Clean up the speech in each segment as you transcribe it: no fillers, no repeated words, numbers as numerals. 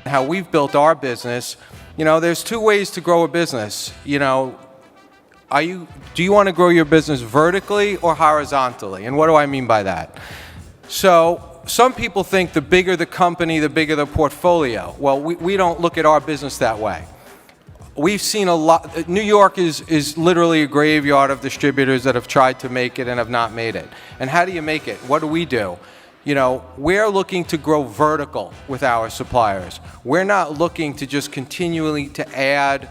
how we've built our business, there's two ways to grow a business. Do you want to grow your business vertically or horizontally? And what do I mean by that? So some people think the bigger the company, the bigger the portfolio. Well, we don't look at our business that way. We've seen a lot. New York is literally a graveyard of distributors that have tried to make it and have not made it. And how do you make it? What do? We're looking to grow vertical with our suppliers. We're not looking to just continually to add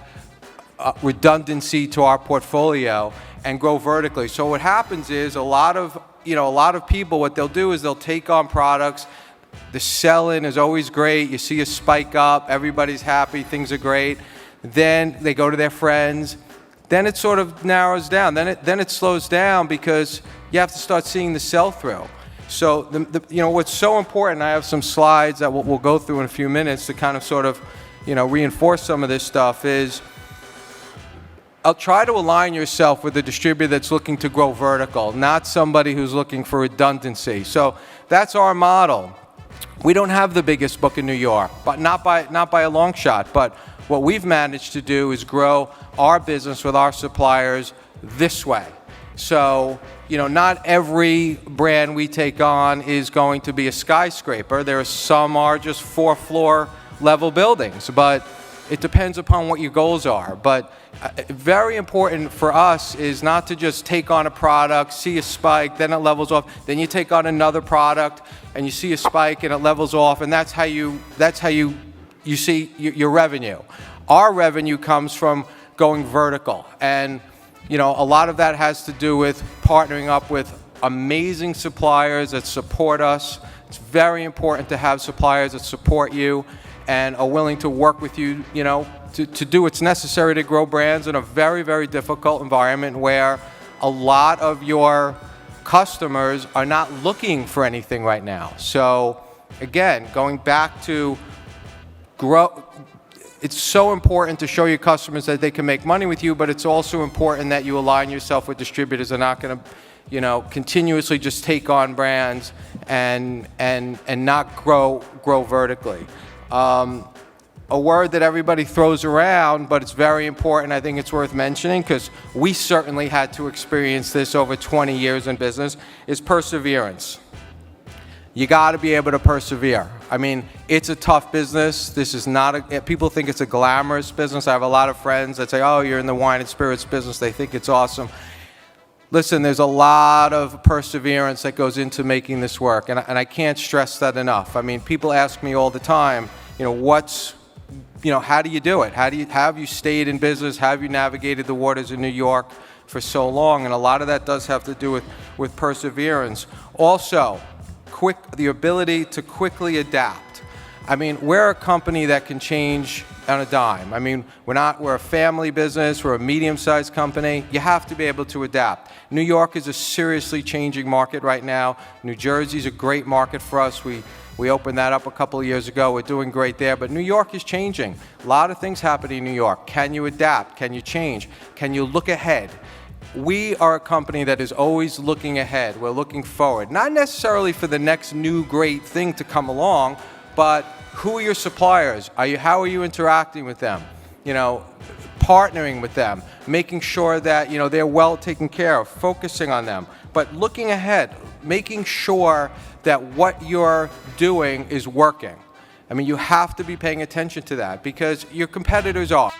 redundancy to our portfolio and grow vertically. So what happens is a lot of people, what they'll do is they'll take on products. The sell-in is always great. You see a spike up, everybody's happy, things are great. Then they go to their friends. Then it sort of narrows down. Then it slows down because you have to start seeing the sell-through. So what's so important, I have some slides that we'll go through in a few minutes to kind of sort of reinforce some of this stuff, is I'll try to align yourself with a distributor that's looking to grow vertical, not somebody who's looking for redundancy. So that's our model. We don't have the biggest book in New York, but not by a long shot. But what we've managed to do is grow our business with our suppliers this way. So, not every brand we take on is going to be a skyscraper. Some are just 4-floor level buildings, but it depends upon what your goals are. But very important for us is not to just take on a product, see a spike, then it levels off. Then you take on another product and you see a spike and it levels off, and that's how you see your revenue. Our revenue comes from going vertical, and a lot of that has to do with partnering up with amazing suppliers that support us. It's very important to have suppliers that support you and are willing to work with you, to do what's necessary to grow brands in a very, very difficult environment where a lot of your customers are not looking for anything right now. So again, going back to grow, it's so important to show your customers that they can make money with you, but it's also important that you align yourself with distributors that are not going to, continuously just take on brands and not grow vertically. A word that everybody throws around, but it's very important, I think it's worth mentioning, because we certainly had to experience this over 20 years in business, is perseverance. You got to be able to persevere. I mean, it's a tough business. This is not people think it's a glamorous business. I have a lot of friends that say, oh, you're in the wine and spirits business. They think it's awesome. Listen, there's a lot of perseverance that goes into making this work, and I can't stress that enough. I mean, people ask me all the time, how do you do it? Have you stayed in business? Have you navigated the waters in New York for so long? And a lot of that does have to do with perseverance. Also, the ability to quickly adapt. I mean, we're a company that can change on a dime. I mean, we're a family business, we're a medium-sized company. You have to be able to adapt. New York is a seriously changing market right now. New Jersey's a great market for us. We opened that up a couple of years ago. We're doing great there, but New York is changing. A lot of things happening in New York. Can you adapt? Can you change? Can you look ahead? We are a company that is always looking ahead. We're looking forward. Not necessarily for the next new great thing to come along, but who are your suppliers? How are you interacting with them? Partnering with them, making sure that they're well taken care of, focusing on them, but looking ahead, making sure that what you're doing is working. I mean, you have to be paying attention to that because your competitors are.